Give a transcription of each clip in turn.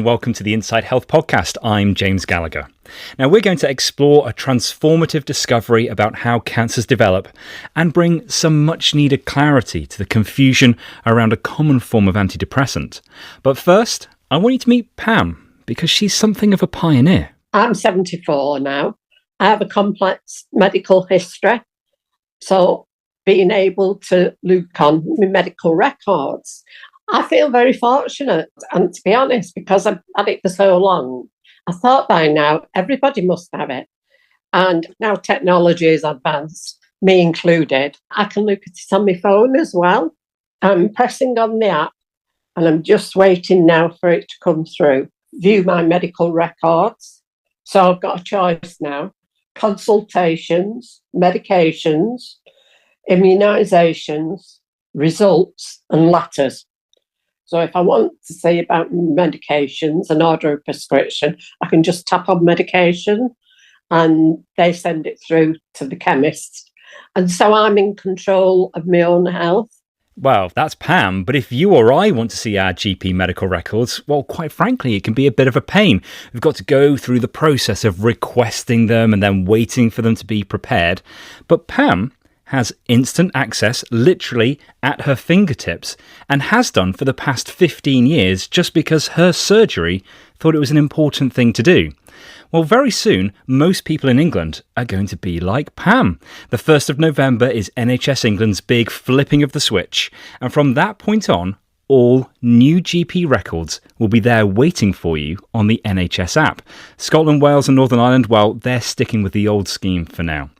and welcome to the Inside Health podcast. I'm James Gallagher. Now, we're going to explore a transformative discovery about how cancers develop and bring some much-needed clarity to the confusion around a common form of antidepressant. But first, I want you to meet Pam, because she's something of a pioneer. I'm 74 now. I have a complex medical history, so being able to look on my medical records, I feel very fortunate. And to be honest, because I've had it for so long, I thought by now everybody must have it. And now technology is advanced, me included. I can look at it on my phone as well. I'm pressing on the app and I'm just waiting now for it to come through. View my medical records. So I've got a choice now. Consultations, medications, immunisations, results and letters. So if I want to see about medications and order a prescription, I can just tap on medication and they send it through to the chemist. And so I'm in control of my own health. Well, that's Pam, but if you or I want to see our GP medical records, well, quite frankly, it can be a bit of a pain. We've got to go through the process of requesting them and then waiting for them to be prepared. But Pam has instant access literally at her fingertips and has done for the past 15 years just because her surgery thought it was an important thing to do. Well, very soon, most people in England are going to be like Pam. The 1st of November is NHS England's big flipping of the switch, and from that point on, all new GP records will be there waiting for you on the NHS app. Scotland, Wales and Northern Ireland, well, they're sticking with the old scheme for now.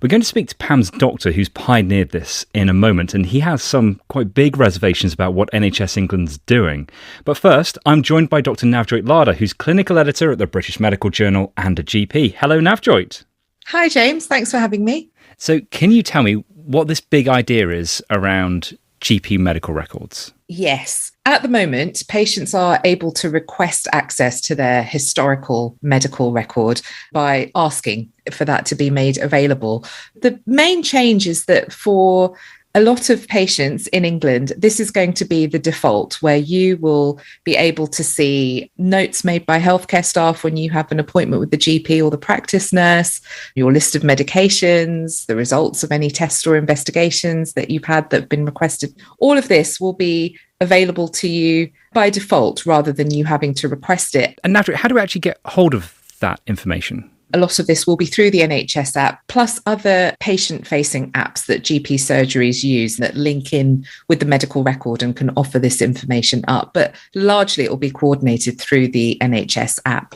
We're going to speak to Pam's doctor who's pioneered this in a moment, and he has some quite big reservations about what NHS England's doing. But first, I'm joined by Dr. Navjoyt Lada, who's clinical editor at the British Medical Journal and a GP. Hello, Navjoyt. Hi, James. Thanks for having me. So can you tell me what this big idea is around GP medical records? Yes. At the moment, patients are able to request access to their historical medical record by asking for that to be made available. The main change is that for a lot of patients in England, this is going to be the default, where you will be able to see notes made by healthcare staff when you have an appointment with the GP or the practice nurse, your list of medications, the results of any tests or investigations that you've had that have been requested. All of this will be available to you by default rather than you having to request it. And Navjoyt, how do we actually get hold of that information? A lot of this will be through the NHS app, plus other patient-facing apps that GP surgeries use that link in with the medical record and can offer this information up. But largely it will be coordinated through the NHS app.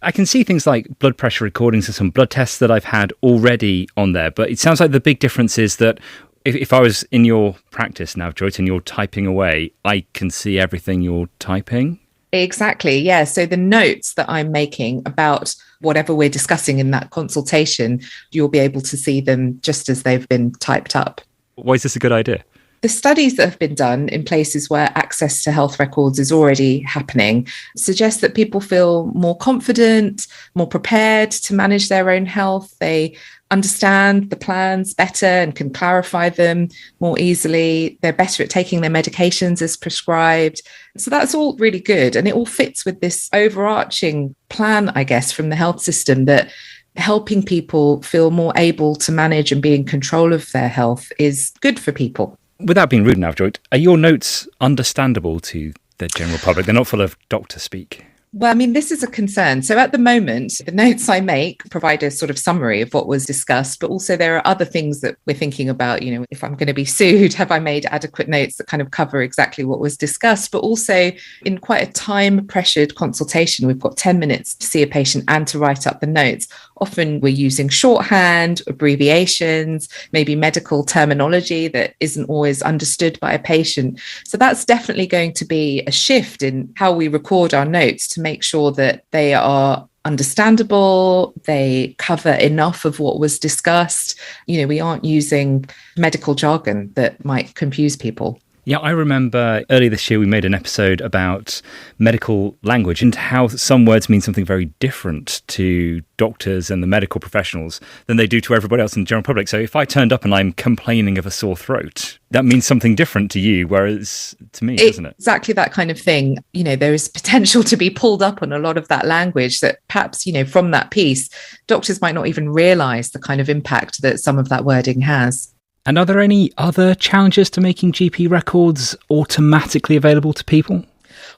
I can see things like blood pressure recordings of some blood tests that I've had already on there, but it sounds like the big difference is that if I was in your practice, Navjoyt, and you're typing away, I can see everything you're typing. Exactly, yeah. So the notes that I'm making about whatever we're discussing in that consultation, you'll be able to see them just as they've been typed up. Why is this a good idea? The studies that have been done in places where access to health records is already happening suggest that people feel more confident, more prepared to manage their own health. They understand the plans better and can clarify them more easily. They're better at taking their medications as prescribed. So that's all really good. And it all fits with this overarching plan, I guess, from the health system that helping people feel more able to manage and be in control of their health is good for people. Without being rude, Navjoyt, are your notes understandable to the general public? They're not full of doctor speak. Well, I mean, this is a concern. So at the moment, the notes I make provide a sort of summary of what was discussed, but also there are other things that we're thinking about. You know, if I'm going to be sued, have I made adequate notes that kind of cover exactly what was discussed? But also in quite a time-pressured consultation, we've got 10 minutes to see a patient and to write up the notes. Often we're using shorthand, abbreviations, maybe medical terminology that isn't always understood by a patient. So that's definitely going to be a shift in how we record our notes to make sure that they are understandable, they cover enough of what was discussed. You know, we aren't using medical jargon that might confuse people. Yeah, I remember earlier this year we made an episode about medical language and how some words mean something very different to doctors and the medical professionals than they do to everybody else in the general public. So if I turned up and I'm complaining of a sore throat, that means something different to you, whereas to me, doesn't it? Exactly that kind of thing. There is potential to be pulled up on a lot of that language that perhaps, from that piece, doctors might not even realise the kind of impact that some of that wording has. And are there any other challenges to making GP records automatically available to people?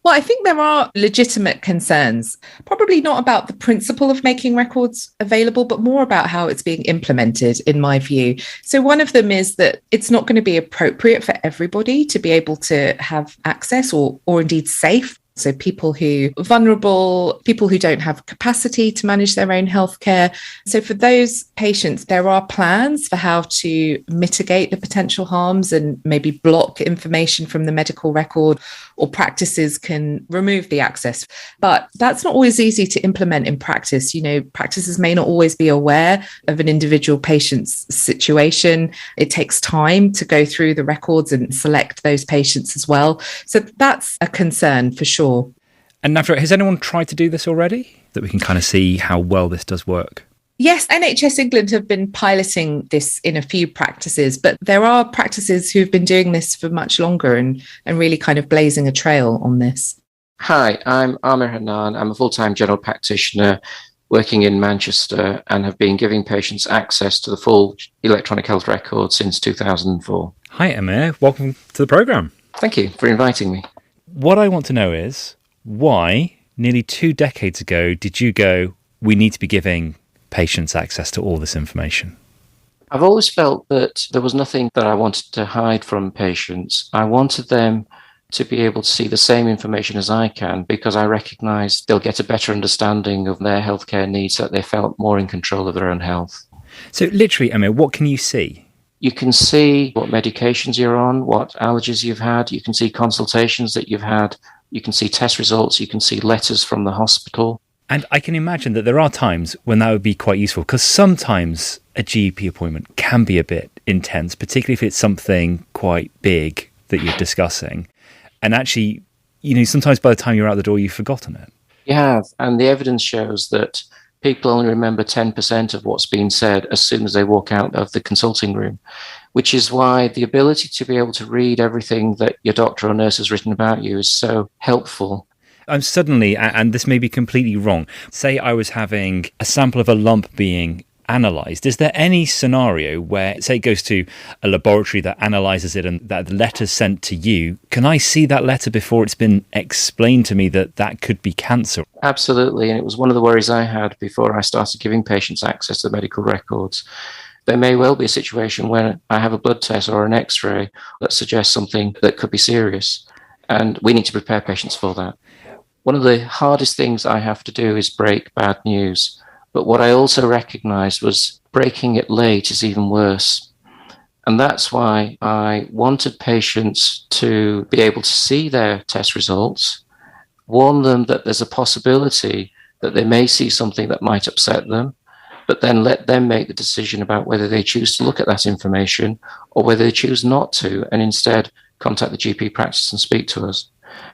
Well, I think there are legitimate concerns, probably not about the principle of making records available, but more about how it's being implemented, in my view. So one of them is that it's not going to be appropriate for everybody to be able to have access or indeed safe. So people who are vulnerable, people who don't have capacity to manage their own healthcare. So for those patients, there are plans for how to mitigate the potential harms and maybe block information from the medical record, or practices can remove the access. But that's not always easy to implement in practice. Practices may not always be aware of an individual patient's situation. It takes time to go through the records and select those patients as well. So that's a concern for sure. And Navjot, has anyone tried to do this already? That we can kind of see how well this does work? Yes, NHS England have been piloting this in a few practices, but there are practices who've been doing this for much longer and really kind of blazing a trail on this. Hi, I'm Amir Hanan. I'm a full-time general practitioner working in Manchester and have been giving patients access to the full electronic health record since 2004. Hi, Amir. Welcome to the programme. Thank you for inviting me. What I want to know is, why, nearly 2 decades ago, did you go, we need to be giving patients access to all this information? I've always felt that there was nothing that I wanted to hide from patients. I wanted them to be able to see the same information as I can, because I recognise they'll get a better understanding of their healthcare needs, that they felt more in control of their own health. So literally, Amir, what can you see? You can see what medications you're on, what allergies you've had. You can see consultations that you've had. You can see test results. You can see letters from the hospital. And I can imagine that there are times when that would be quite useful, because sometimes a GP appointment can be a bit intense, particularly if it's something quite big that you're discussing. And actually, sometimes by the time you're out the door, you've forgotten it. You have. And the evidence shows that people only remember 10% of what's been said as soon as they walk out of the consulting room, which is why the ability to be able to read everything that your doctor or nurse has written about you is so helpful. I'm suddenly, and this may be completely wrong, say I was having a sample of a lump being analysed. Is there any scenario where, say it goes to a laboratory that analyses it and that the letter's sent to you, can I see that letter before it's been explained to me that could be cancer? Absolutely, and it was one of the worries I had before I started giving patients access to the medical records. There may well be a situation where I have a blood test or an x-ray that suggests something that could be serious, and we need to prepare patients for that. One of the hardest things I have to do is break bad news. But what I also recognized was breaking it late is even worse. And that's why I wanted patients to be able to see their test results, warn them that there's a possibility that they may see something that might upset them, but then let them make the decision about whether they choose to look at that information or whether they choose not to, and instead contact the GP practice and speak to us.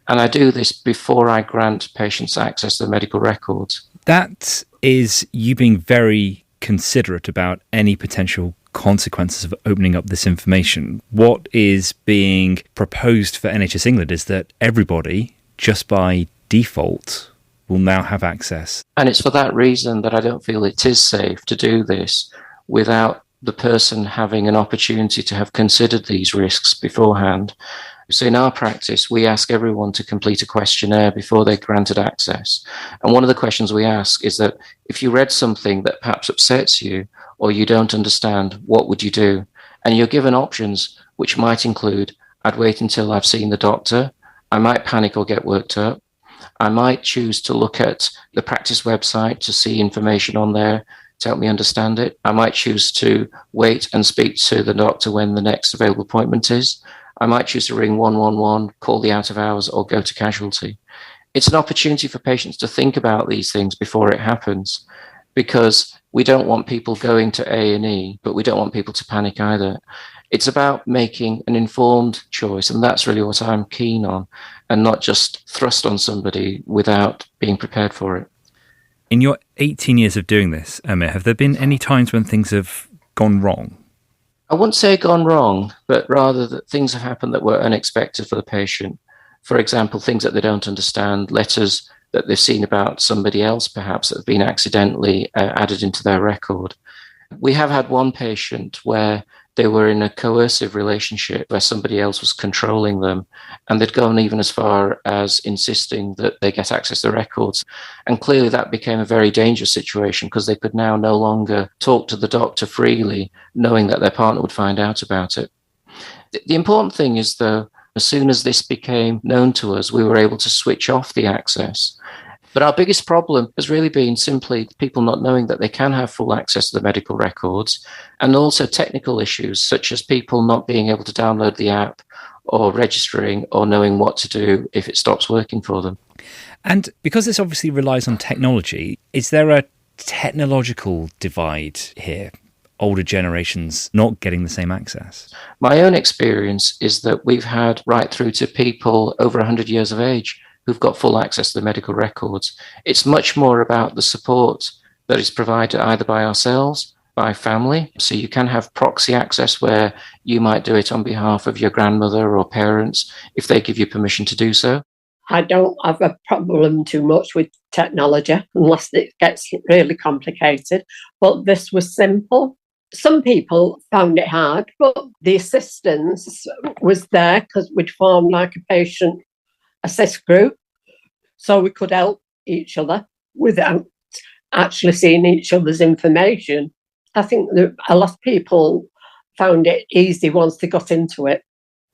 And I do this before I grant patients access to the medical records. That is you being very considerate about any potential consequences of opening up this information. What is being proposed for NHS England is that everybody, just by default, will now have access. And it's for that reason that I don't feel it is safe to do this without the person having an opportunity to have considered these risks beforehand. So in our practice, we ask everyone to complete a questionnaire before they're granted access. And one of the questions we ask is that if you read something that perhaps upsets you or you don't understand, what would you do? And you're given options, which might include, I'd wait until I've seen the doctor. I might panic or get worked up. I might choose to look at the practice website to see information on there to help me understand it. I might choose to wait and speak to the doctor when the next available appointment is. I might choose to ring 111, call the out of hours, or go to casualty. It's an opportunity for patients to think about these things before it happens, because We don't want people going to A&E, but we don't want people to panic either. It's about making an informed choice, and that's really what I'm keen on, and not just thrust on somebody without being prepared for it. In your 18 years of doing this, Amir, have there been any times when things have gone wrong? I wouldn't say gone wrong, but rather that things have happened that were unexpected for the patient. For example, things that they don't understand, letters that they've seen about somebody else perhaps that have been accidentally added into their record. We have had one patient where they were in a coercive relationship where somebody else was controlling them, and they'd gone even as far as insisting that they get access to the records. And clearly that became a very dangerous situation because they could now no longer talk to the doctor freely, knowing that their partner would find out about it. The important thing is, though, as soon as this became known to us, we were able to switch off the access. But our biggest problem has really been simply people not knowing that they can have full access to the medical records, and also technical issues such as people not being able to download the app or registering or knowing what to do if it stops working for them. And because this obviously relies on technology, is there a technological divide here? Older generations not getting the same access? My own experience is that we've had right through to people over 100 years of age who've got full access to the medical records. It's much more about the support that is provided either by ourselves, by family. So you can have proxy access where you might do it on behalf of your grandmother or parents if they give you permission to do so. I don't have a problem too much with technology unless it gets really complicated. But this was simple. Some people found it hard, but the assistance was there because we'd formed like a patient assist group, so we could help each other without actually seeing each other's information. I think that a lot of people found it easy once they got into it.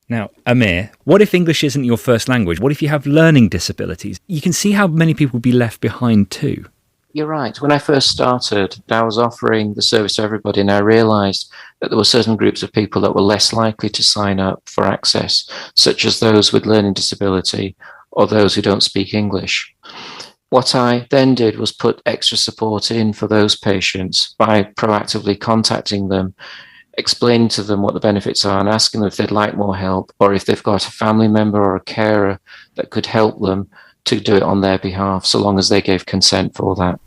Now, Amir, what if English isn't your first language? What if you have learning disabilities? You can see how many people would be left behind too. You're right. When I first started, I was offering the service to everybody, and I realised that there were certain groups of people that were less likely to sign up for access, such as those with learning disability or those who don't speak English. What I then did was put extra support in for those patients by proactively contacting them, explaining to them what the benefits are and asking them if they'd like more help, or if they've got a family member or a carer that could help them to do it on their behalf, so long as they gave consent for that.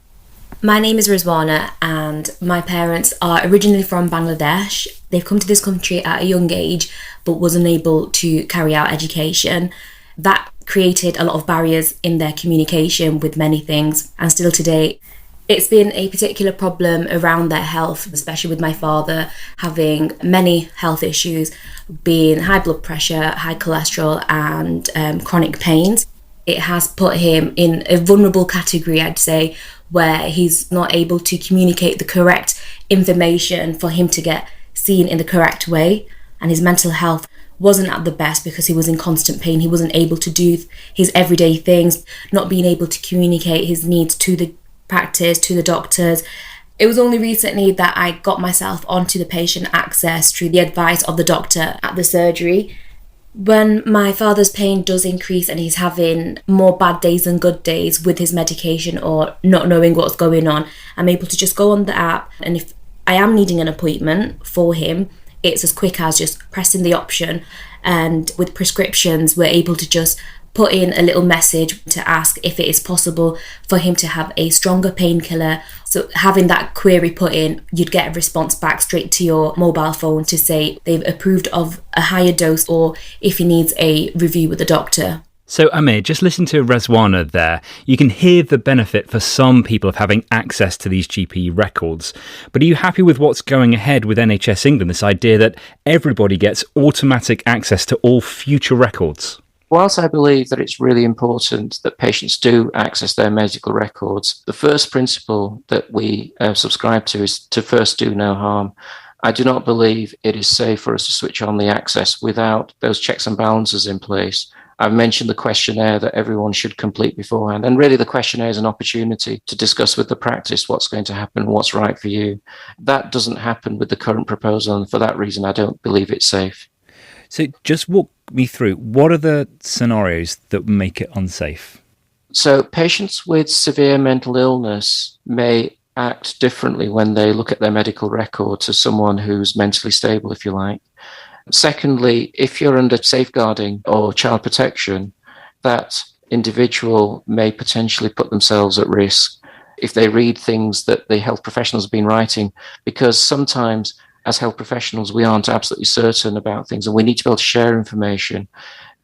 My name is Rizwana, and my parents are originally from Bangladesh. They've come to this country at a young age but was unable to carry out education. That created a lot of barriers in their communication with many things, and still today it's been a particular problem around their health, especially with my father having many health issues, being high blood pressure, high cholesterol and chronic pains. It has put him in a vulnerable category, I'd say, where he's not able to communicate the correct information for him to get seen in the correct way. And his mental health wasn't at the best because he was in constant pain. He wasn't able to do his everyday things, not being able to communicate his needs to the practice, to the doctors. It was only recently that I got myself onto the patient access through the advice of the doctor at the surgery. When my father's pain does increase and he's having more bad days than good days with his medication or not knowing what's going on, I'm able to just go on the app, and if I am needing an appointment for him, it's as quick as just pressing the option. And with prescriptions, we're able to just put in a little message to ask if it is possible for him to have a stronger painkiller. So having that query put in, you'd get a response back straight to your mobile phone to say they've approved of a higher dose or if he needs a review with the doctor. So Amir, just listen to Rezwana there. You can hear the benefit for some people of having access to these GP records. But are you happy with what's going ahead with NHS England, this idea that everybody gets automatic access to all future records? Whilst I believe that it's really important that patients do access their medical records, the first principle that we subscribe to is to first do no harm. I do not believe it is safe for us to switch on the access without those checks and balances in place. I've mentioned the questionnaire that everyone should complete beforehand. And really the questionnaire is an opportunity to discuss with the practice what's going to happen, what's right for you. That doesn't happen with the current proposal, and for that reason, I don't believe it's safe. So just walk me through, what are the scenarios that make it unsafe? So patients with severe mental illness may act differently when they look at their medical record to someone who's mentally stable, if you like. Secondly, if you're under safeguarding or child protection, that individual may potentially put themselves at risk if they read things that the health professionals have been writing, because sometimes as health professionals, we aren't absolutely certain about things and we need to be able to share information.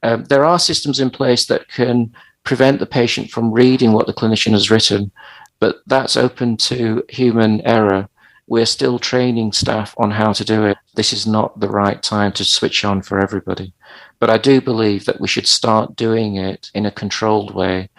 There are systems in place that can prevent the patient from reading what the clinician has written, but that's open to human error. We're still training staff on how to do it. This is not the right time to switch on for everybody. But I do believe that we should start doing it in a controlled way,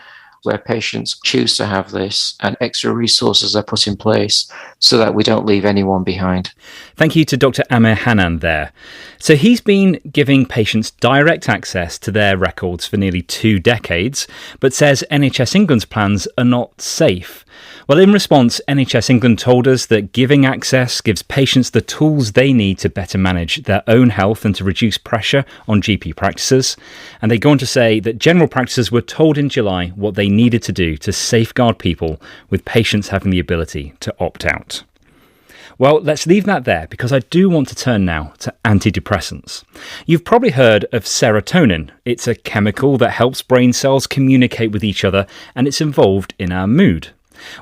where patients choose to have this and extra resources are put in place so that we don't leave anyone behind. Thank you to Dr. Amir Hanan there. So he's been giving patients direct access to their records for nearly 2 decades, but says NHS England's plans are not safe. Well, in response, NHS England told us that giving access gives patients the tools they need to better manage their own health and to reduce pressure on GP practices. And they go on to say that general practices were told in July what they needed to do to safeguard people, with patients having the ability to opt out. Well, let's leave that there because I do want to turn now to antidepressants. You've probably heard of serotonin. It's a chemical that helps brain cells communicate with each other, and it's involved in our mood.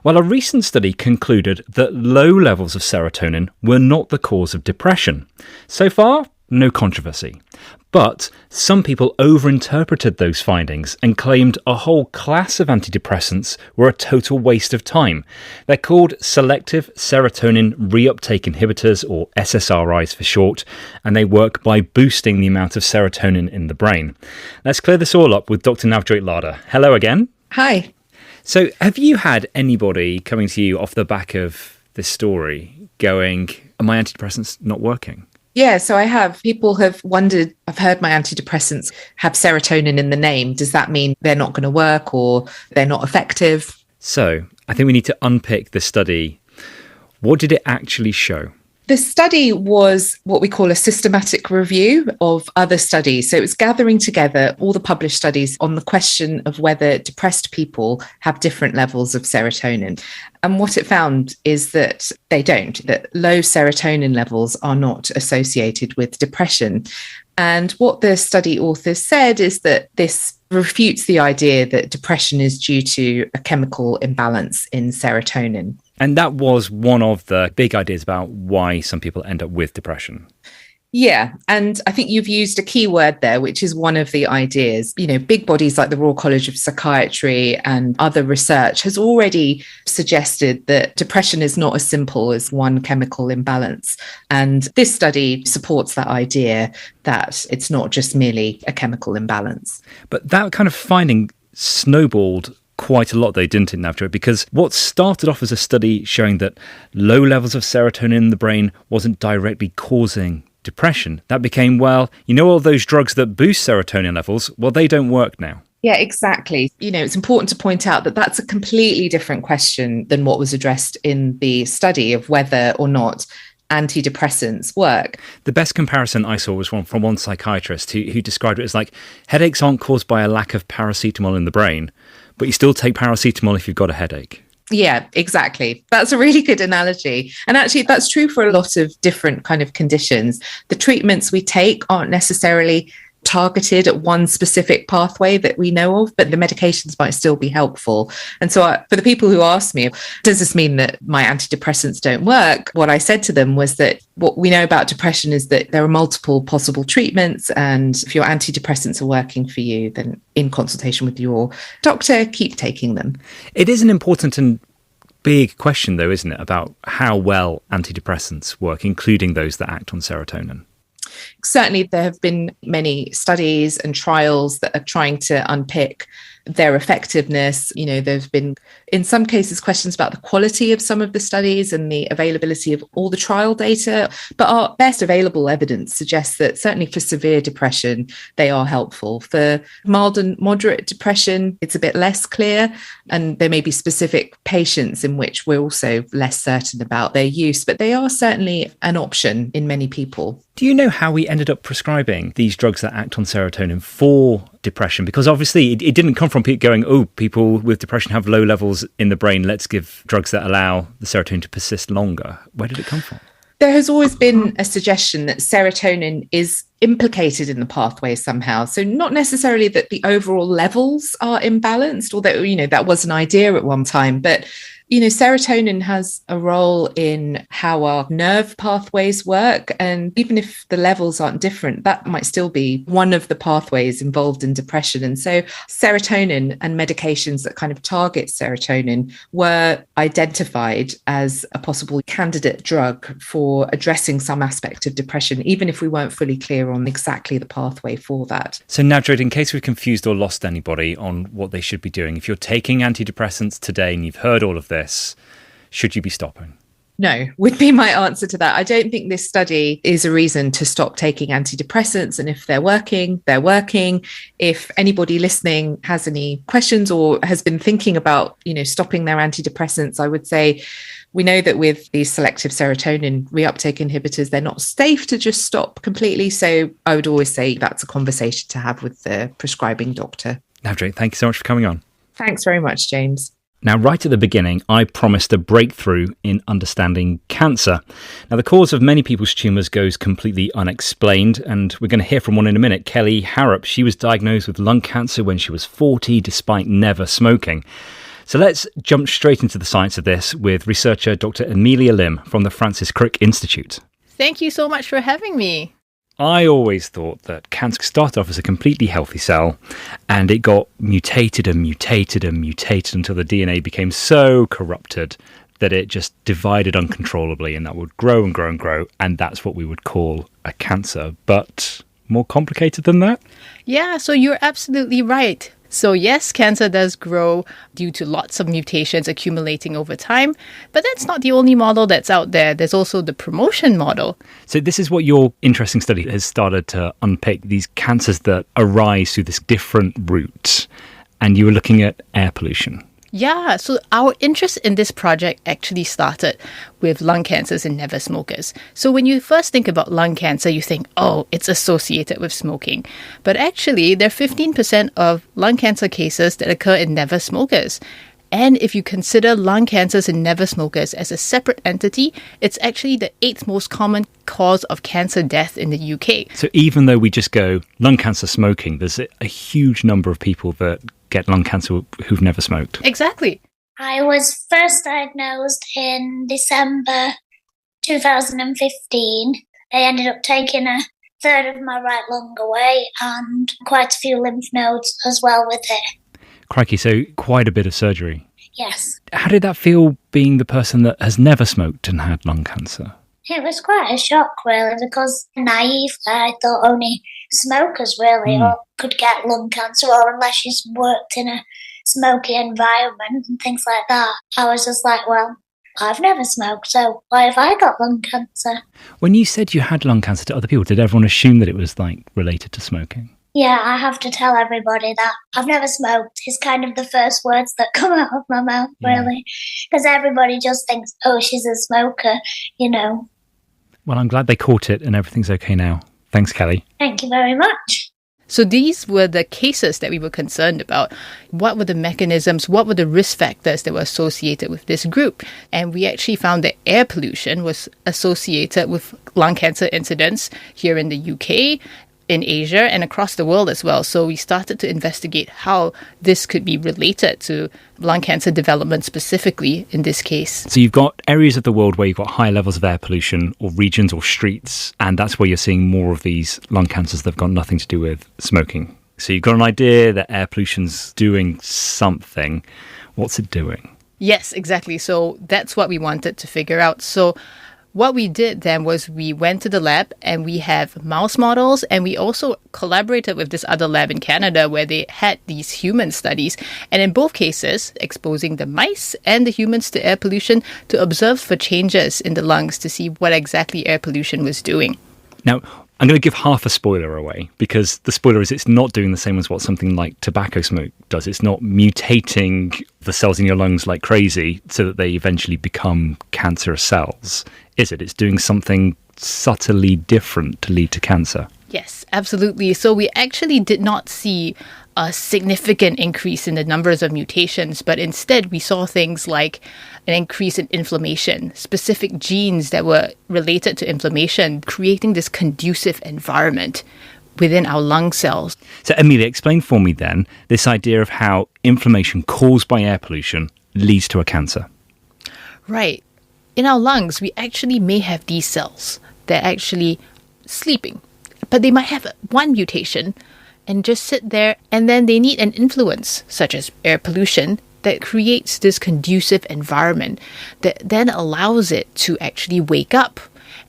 Well, a recent study concluded that low levels of serotonin were not the cause of depression. So far, no controversy. But some people overinterpreted those findings and claimed a whole class of antidepressants were a total waste of time. They're called selective serotonin reuptake inhibitors, or SSRIs for short, and they work by boosting the amount of serotonin in the brain. Let's clear this all up with Dr. Navjoyt Lada. Hello again. Hi. So have you had anybody coming to you off the back of this story going, are my antidepressants not working? Yeah, so I have. People have wondered, I've heard my antidepressants have serotonin in the name. Does that mean they're not going to work or they're not effective? So I think we need to unpick the study. What did it actually show? The study was what we call a systematic review of other studies. So it was gathering together all the published studies on the question of whether depressed people have different levels of serotonin. And what it found is that they don't, that low serotonin levels are not associated with depression. And what the study authors said is that this refutes the idea that depression is due to a chemical imbalance in serotonin. And that was one of the big ideas about why some people end up with depression. Yeah. And I think you've used a key word there, which is one of the ideas. You know, big bodies like the Royal College of Psychiatry and other research has already suggested that depression is not as simple as one chemical imbalance. And this study supports that idea that it's not just merely a chemical imbalance. But that kind of finding snowballed quite a lot, though, didn't it, Navjoyt? Because what started off as a study showing that low levels of serotonin in the brain wasn't directly causing depression, that became, well, you know, all those drugs that boost serotonin levels, well, they don't work now. Yeah, exactly. You know, it's important to point out that that's a completely different question than what was addressed in the study of whether or not antidepressants work. The best comparison I saw was from one psychiatrist who described it as like, headaches aren't caused by a lack of paracetamol in the brain, but you still take paracetamol if you've got a headache. Yeah, exactly. That's a really good analogy. And actually, that's true for a lot of different kind of conditions. The treatments we take aren't necessarily targeted at one specific pathway that we know of, but the medications might still be helpful. And so for the people who asked me, does this mean that my antidepressants don't work? What I said to them was that what we know about depression is that there are multiple possible treatments. And if your antidepressants are working for you, then in consultation with your doctor, keep taking them. It is an important and big question, though, isn't it, about how well antidepressants work, including those that act on serotonin? Certainly, there have been many studies and trials that are trying to unpick their effectiveness. You know, there's been, in some cases, questions about the quality of some of the studies and the availability of all the trial data. But our best available evidence suggests that certainly for severe depression, they are helpful. For mild and moderate depression, it's a bit less clear. And there may be specific patients in which we're also less certain about their use, but they are certainly an option in many people. Do you know how we ended up prescribing these drugs that act on serotonin for depression? Because obviously it didn't come from people going, oh, people with depression have low levels signals in the brain, let's give drugs that allow the serotonin to persist longer. Where did it come from? There has always been a suggestion that serotonin is implicated in the pathway somehow. So not necessarily that the overall levels are imbalanced, although, that was an idea at one time, but serotonin has a role in how our nerve pathways work. And even if the levels aren't different, that might still be one of the pathways involved in depression. And so serotonin and medications that kind of target serotonin were identified as a possible candidate drug for addressing some aspect of depression, even if we weren't fully clear on exactly the pathway for that. So Navjot, in case we've confused or lost anybody on what they should be doing, if you're taking antidepressants today and you've heard all of this, should you be stopping? No, would be my answer to that. I don't think this study is a reason to stop taking antidepressants. And if they're working, they're working. If anybody listening has any questions or has been thinking about, stopping their antidepressants, I would say we know that with these selective serotonin reuptake inhibitors, they're not safe to just stop completely. So I would always say that's a conversation to have with the prescribing doctor. Navjot, thank you so much for coming on. Thanks very much, James. Now, right at the beginning, I promised a breakthrough in understanding cancer. Now, the cause of many people's tumours goes completely unexplained, and we're going to hear from one in a minute. Kelly Harrop, she was diagnosed with lung cancer when she was 40, despite never smoking. So let's jump straight into the science of this with researcher Dr. Amelia Lim from the Francis Crick Institute. Thank you so much for having me. I always thought that cancer started off as a completely healthy cell, and it got mutated and mutated and mutated until the DNA became so corrupted that it just divided uncontrollably, and that would grow and grow and grow, and that's what we would call a cancer. But more complicated than that? Yeah, so you're absolutely right. So yes, cancer does grow due to lots of mutations accumulating over time, but that's not the only model that's out there. There's also the promotion model. So this is what your interesting study has started to unpick, these cancers that arise through this different route, and you were looking at air pollution. Yeah, so our interest in this project actually started with lung cancers in never smokers. So when you first think about lung cancer, you think, oh, it's associated with smoking. But actually, there are 15% of lung cancer cases that occur in never smokers. And if you consider lung cancers in never smokers as a separate entity, it's actually the 8th most common cause of cancer death in the UK. So even though we just go lung cancer smoking, there's a huge number of people that get lung cancer who've never smoked. Exactly. I was first diagnosed in December 2015. They ended up taking a third of my right lung away and quite a few lymph nodes as well with it. Crikey, so quite a bit of surgery. Yes. How did that feel being the person that has never smoked and had lung cancer? It was quite a shock, really, because naively I thought only smokers really could get lung cancer, or unless you worked in a smoky environment and things like that. I was just like, well, I've never smoked, so why have I got lung cancer? When you said you had lung cancer to other people, did everyone assume that it was related to smoking? Yeah, I have to tell everybody that I've never smoked is kind of the first words that come out of my mouth, really. Because everybody just thinks, oh, she's a smoker, Well, I'm glad they caught it and everything's okay now. Thanks, Kelly. Thank you very much. So these were the cases that we were concerned about. What were the mechanisms? What were the risk factors that were associated with this group? And we actually found that air pollution was associated with lung cancer incidents here in the UK, in Asia, and across the world as well. So we started to investigate how this could be related to lung cancer development specifically in this case. So you've got areas of the world where you've got high levels of air pollution, or regions or streets, and that's where you're seeing more of these lung cancers that have got nothing to do with smoking. So you've got an idea that air pollution's doing something. What's it doing? Yes, exactly. So that's what we wanted to figure out. So what we did then was we went to the lab and we have mouse models, and we also collaborated with this other lab in Canada where they had these human studies. And in both cases, exposing the mice and the humans to air pollution to observe for changes in the lungs to see what exactly air pollution was doing. Now, I'm going to give half a spoiler away, because the spoiler is it's not doing the same as what something like tobacco smoke does. It's not mutating the cells in your lungs like crazy so that they eventually become cancerous cells, is it? It's doing something subtly different to lead to cancer. Yes, absolutely. So we actually did not see a significant increase in the numbers of mutations, but instead we saw things like an increase in inflammation, specific genes that were related to inflammation, creating this conducive environment within our lung cells. So, Amelia, explain for me then this idea of how inflammation caused by air pollution leads to a cancer. Right. In our lungs, we actually may have these cells that are actually sleeping, but they might have one mutation and just sit there, and then they need an influence, such as air pollution, that creates this conducive environment that then allows it to actually wake up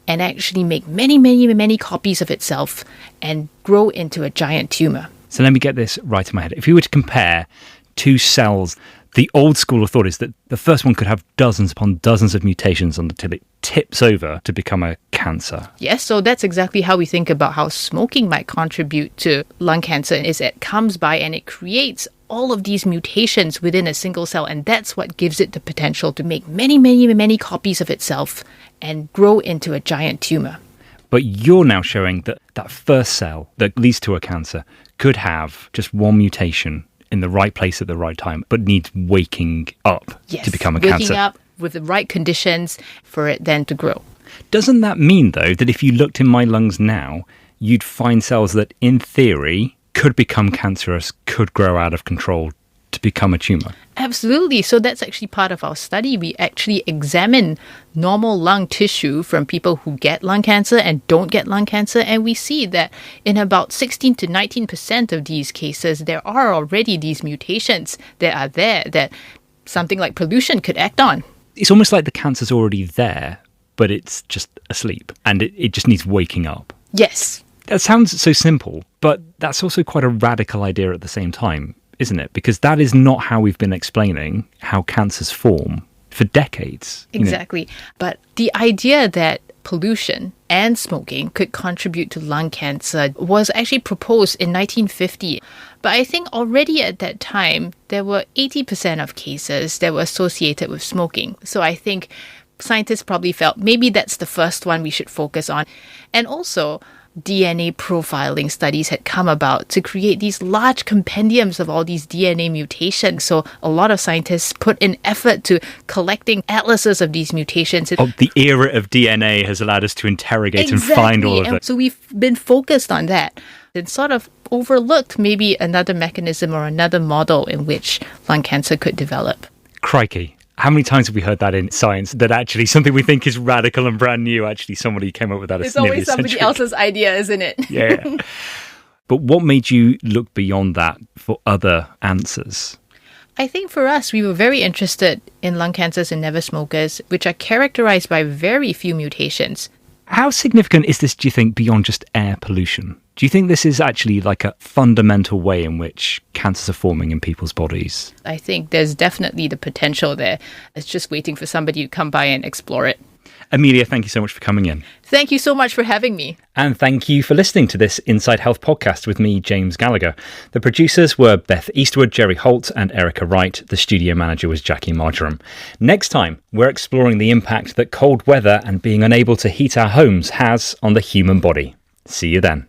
and actually make many, many, many copies of itself and grow into a giant tumor. So let me get this right in my head. If you were to compare two cells, the old school of thought is that the first one could have dozens upon dozens of mutations until it tips over to become a cancer. Yes, so that's exactly how we think about how smoking might contribute to lung cancer, is it comes by and it creates all of these mutations within a single cell, and that's what gives it the potential to make many, many, many copies of itself and grow into a giant tumor. But you're now showing that that first cell that leads to a cancer could have just one mutation in the right place at the right time, but needs waking up to become a cancer. Waking up with the right conditions for it then to grow. Doesn't that mean, though, that if you looked in my lungs now, you'd find cells that, in theory, could become cancerous, could grow out of control to become a tumor? Absolutely. So that's actually part of our study. We actually examine normal lung tissue from people who get lung cancer and don't get lung cancer. And we see that in about 16 to 19% of these cases, there are already these mutations that are there that something like pollution could act on. It's almost like the cancer's already there, but it's just asleep and it just needs waking up. Yes. That sounds so simple, but that's also quite a radical idea at the same time, isn't it? Because that is not how we've been explaining how cancers form for decades. Exactly. But the idea that pollution and smoking could contribute to lung cancer was actually proposed in 1950. But I think already at that time, there were 80% of cases that were associated with smoking. So I think scientists probably felt maybe that's the first one we should focus on. And also, DNA profiling studies had come about to create these large compendiums of all these DNA mutations. So a lot of scientists put in effort to collecting atlases of these mutations. Oh, the era of DNA has allowed us to interrogate and find all of it. So we've been focused on that and sort of overlooked maybe another mechanism or another model in which lung cancer could develop. Crikey. How many times have we heard that in science, that actually something we think is radical and brand new, actually somebody came up with that? It's always somebody else's idea, isn't it? Yeah. But what made you look beyond that for other answers? I think for us, we were very interested in lung cancers in never smokers, which are characterized by very few mutations. How significant is this, do you think, beyond just air pollution? Do you think this is actually like a fundamental way in which cancers are forming in people's bodies? I think there's definitely the potential there. It's just waiting for somebody to come by and explore it. Amelia, thank you so much for coming in. Thank you so much for having me. And thank you for listening to this Inside Health podcast with me, James Gallagher. The producers were Beth Eastwood, Jerry Holt and Erica Wright. The studio manager was Jackie Marjoram. Next time, we're exploring the impact that cold weather and being unable to heat our homes has on the human body. See you then.